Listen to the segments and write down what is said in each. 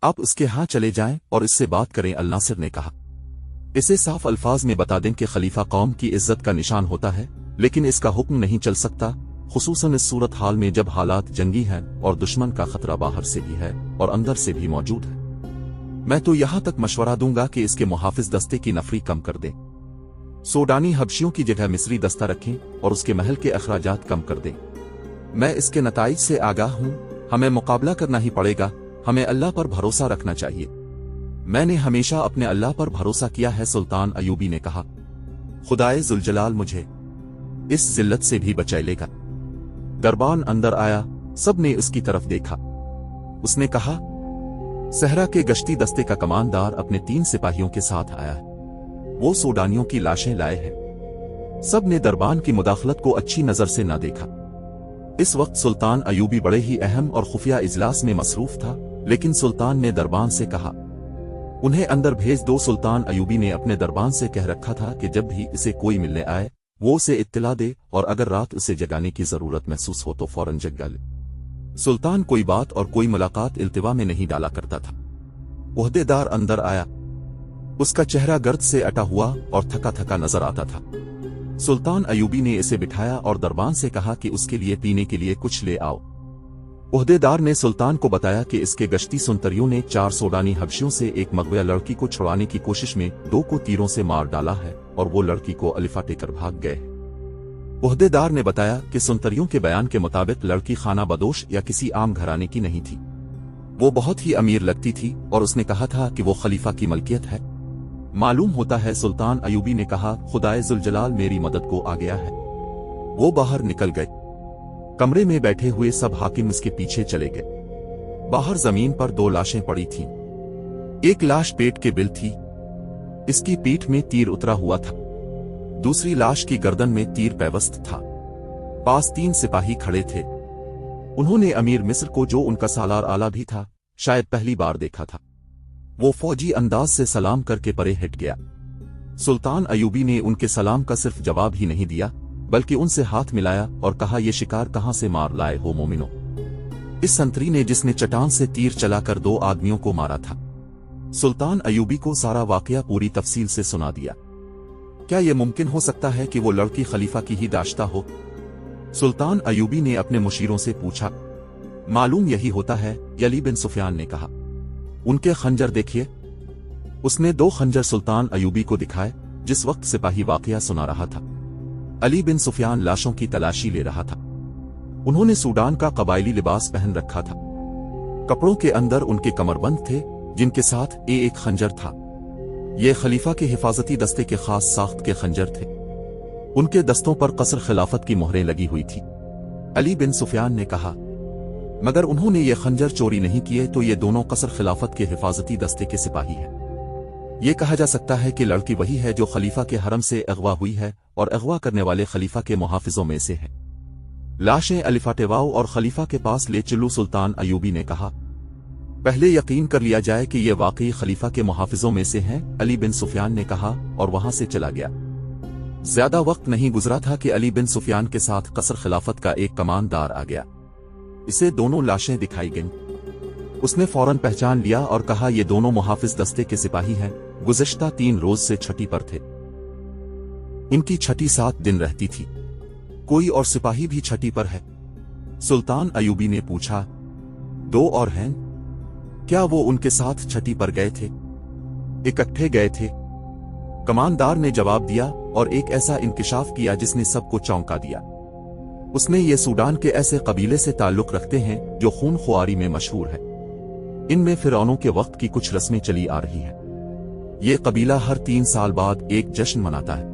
آپ اس کے ہاں چلے جائیں اور اس سے بات کریں، الناصر نے کہا۔ اسے صاف الفاظ میں بتا دیں کہ خلیفہ قوم کی عزت کا نشان ہوتا ہے، لیکن اس کا حکم نہیں چل سکتا، خصوصاً اس صورتحال میں جب حالات جنگی ہیں اور دشمن کا خطرہ باہر سے بھی ہے اور اندر سے بھی موجود ہے۔ میں تو یہاں تک مشورہ دوں گا کہ اس کے محافظ دستے کی نفری کم کر دیں، سوڈانی حبشیوں کی جگہ مصری دستہ رکھیں اور اس کے محل کے اخراجات کم کر دیں۔ میں اس کے نتائج سے آگاہ ہوں، ہمیں مقابلہ کرنا ہی پڑے گا، ہمیں اللہ پر بھروسہ رکھنا چاہیے۔ میں نے ہمیشہ اپنے اللہ پر بھروسہ کیا ہے، سلطان ایوبی نے کہا۔ خدائے ذوالجلال مجھے اس ذلت سے بھی بچا لے گا۔ دربان اندر آیا، سب نے اس کی طرف دیکھا۔ اس نے کہا، صحرا کے گشتی دستے کا کماندار اپنے 3 سپاہیوں کے ساتھ آیا ہے، وہ سوڈانیوں کی لاشیں لائے ہیں۔ سب نے دربان کی مداخلت کو اچھی نظر سے نہ دیکھا۔ اس وقت سلطان ایوبی بڑے ہی اہم اور خفیہ اجلاس میں مصروف تھا، لیکن سلطان نے دربان سے کہا، انہیں اندر بھیج دو۔ سلطان ایوبی نے اپنے دربان سے کہہ رکھا تھا کہ جب بھی اسے کوئی ملنے آئے وہ اسے اطلاع دے، اور اگر رات اسے جگانے کی ضرورت محسوس ہو تو فوراً جگا لے۔ سلطان کوئی بات اور کوئی ملاقات التوا میں نہیں ڈالا کرتا تھا۔ عہدے دار اندر آیا، اس کا چہرہ گرد سے اٹا ہوا اور تھکا تھکا نظر آتا تھا۔ سلطان ایوبی نے اسے بٹھایا اور دربان سے کہا کہ اس کے لیے پینے کے لیے کچھ لے آؤ۔ عہدے دار نے سلطان کو بتایا کہ اس کے گشتی سنتریوں نے 4 سوڈانی حبشیوں سے ایک مغویہ لڑکی کو چھڑانے کی کوشش میں 2 کو تیروں سے مار ڈالا ہے اور وہ لڑکی کو الفاٹے کر بھاگ گئے۔ عہدے دار نے بتایا کہ سنتریوں کے بیان کے مطابق لڑکی خانہ بدوش یا کسی عام گھرانے کی نہیں تھی، وہ بہت ہی امیر لگتی تھی اور اس نے کہا تھا کہ وہ خلیفہ کی ملکیت ہے۔ معلوم ہوتا ہے، سلطان ایوبی نے کہا، خدائے ذوالجلال میری مدد کو آ گیا ہے۔ وہ باہر نکل گئے۔ کمرے میں بیٹھے ہوئے سب حاکم اس کے پیچھے چلے گئے۔ باہر زمین پر 2 لاشیں پڑی تھیں۔ ایک لاش پیٹ کے بل تھی، اس کی پیٹھ میں تیر اترا ہوا تھا۔ دوسری لاش کی گردن میں تیر پیوست تھا۔ پاس 3 سپاہی کھڑے تھے۔ انہوں نے امیر مصر کو، جو ان کا سالار آلہ بھی تھا، شاید پہلی بار دیکھا تھا۔ وہ فوجی انداز سے سلام کر کے پرے ہٹ گیا۔ سلطان ایوبی نے ان کے سلام کا صرف جواب ہی نہیں دیا، بلکہ ان سے ہاتھ ملایا اور کہا، یہ شکار کہاں سے مار لائے ہو مومنو؟ اس سنتری نے جس نے چٹان سے تیر چلا کر 2 آدمیوں کو مارا تھا۔ سلطان ایوبی کو سارا واقعہ پوری تفصیل سے سنا دیا۔ کیا یہ ممکن ہو سکتا ہے کہ وہ لڑکی خلیفہ کی ہی داشتہ ہو؟ سلطان ایوبی نے اپنے مشیروں سے پوچھا۔ معلوم یہی ہوتا ہے، علی بن سفیان نے کہا۔ ان کے خنجر دیکھیے۔ اس نے 2 خنجر سلطان ایوبی کو دکھائے جس وقت سپاہی واقعہ سنا رہا تھا۔ علی بن سفیان لاشوں کی تلاشی لے رہا تھا۔ انہوں نے سوڈان کا قبائلی لباس پہن رکھا تھا۔ کپڑوں کے اندر ان کے کمربند تھے جن کے ساتھ ایک خنجر تھا۔ یہ خلیفہ کے حفاظتی دستے کے خاص ساخت کے خنجر تھے۔ ان کے دستوں پر قصر خلافت کی مہریں لگی ہوئی تھی۔ علی بن سفیان نے کہا، مگر انہوں نے یہ خنجر چوری نہیں کیے تو یہ دونوں قصر خلافت کے حفاظتی دستے کے سپاہی ہیں۔ یہ کہا جا سکتا ہے کہ لڑکی وہی ہے جو خلیفہ کے حرم سے اغوا ہوئی ہے اور اغوا کرنے والے خلیفہ کے محافظوں میں سے ہے۔ لاشیں الفاٹیواؤ اور خلیفہ کے پاس لے چلو۔ سلطان ایوبی نے کہا، پہلے یقین کر لیا جائے کہ یہ واقعی خلیفہ کے محافظوں میں سے ہیں۔ علی بن سفیان نے کہا اور وہاں سے چلا گیا۔ زیادہ وقت نہیں گزرا تھا کہ علی بن سفیان کے ساتھ قصر خلافت کا ایک کماندار آ گیا۔ اسے دونوں لاشیں دکھائی گئیں۔ اس نے فوراً پہچان لیا اور کہا، یہ دونوں محافظ دستے کے سپاہی ہیں، گزشتہ 3 روز سے چھٹی پر تھے۔ ان کی چھٹی 7 دن رہتی تھی۔ کوئی اور سپاہی بھی چھٹی پر ہے؟ سلطان ایوبی نے پوچھا۔ 2 اور ہیں۔ کیا وہ ان کے ساتھ چھٹی پر گئے تھے؟ اکٹھے گئے تھے، کماندار نے جواب دیا، اور ایک ایسا انکشاف کیا جس نے سب کو چونکا دیا۔ اس نے یہ سوڈان کے ایسے قبیلے سے تعلق رکھتے ہیں جو خون خواری میں مشہور ہے۔ ان میں فرعونوں کے وقت کی کچھ رسمیں چلی آ رہی ہیں۔ یہ قبیلہ ہر 3 سال بعد ایک جشن مناتا ہے۔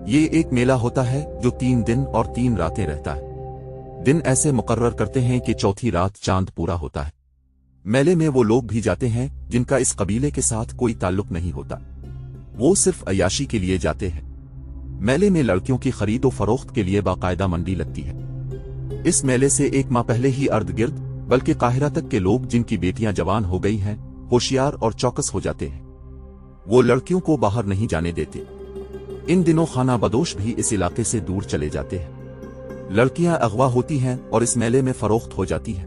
یہ ایک میلہ ہوتا ہے جو 3 دن اور 3 راتیں رہتا ہے۔ دن ایسے مقرر کرتے ہیں کہ چوتھی رات چاند پورا ہوتا ہے۔ میلے میں وہ لوگ بھی جاتے ہیں جن کا اس قبیلے کے ساتھ کوئی تعلق نہیں ہوتا، وہ صرف عیاشی کے لیے جاتے ہیں۔ میلے میں لڑکیوں کی خرید و فروخت کے لیے باقاعدہ منڈی لگتی ہے۔ اس میلے سے 1 ماہ پہلے ہی ارد گرد، بلکہ قاہرہ تک کے لوگ جن کی بیٹیاں جوان ہو گئی ہیں، ہوشیار اور چوکس ہو جاتے ہیں۔ وہ لڑکیوں کو باہر نہیں جانے دیتے۔ ان دنوں خانہ بدوش بھی اس علاقے سے دور چلے جاتے ہیں۔ لڑکیاں اغوا ہوتی ہیں اور اس میلے میں فروخت ہو جاتی ہیں۔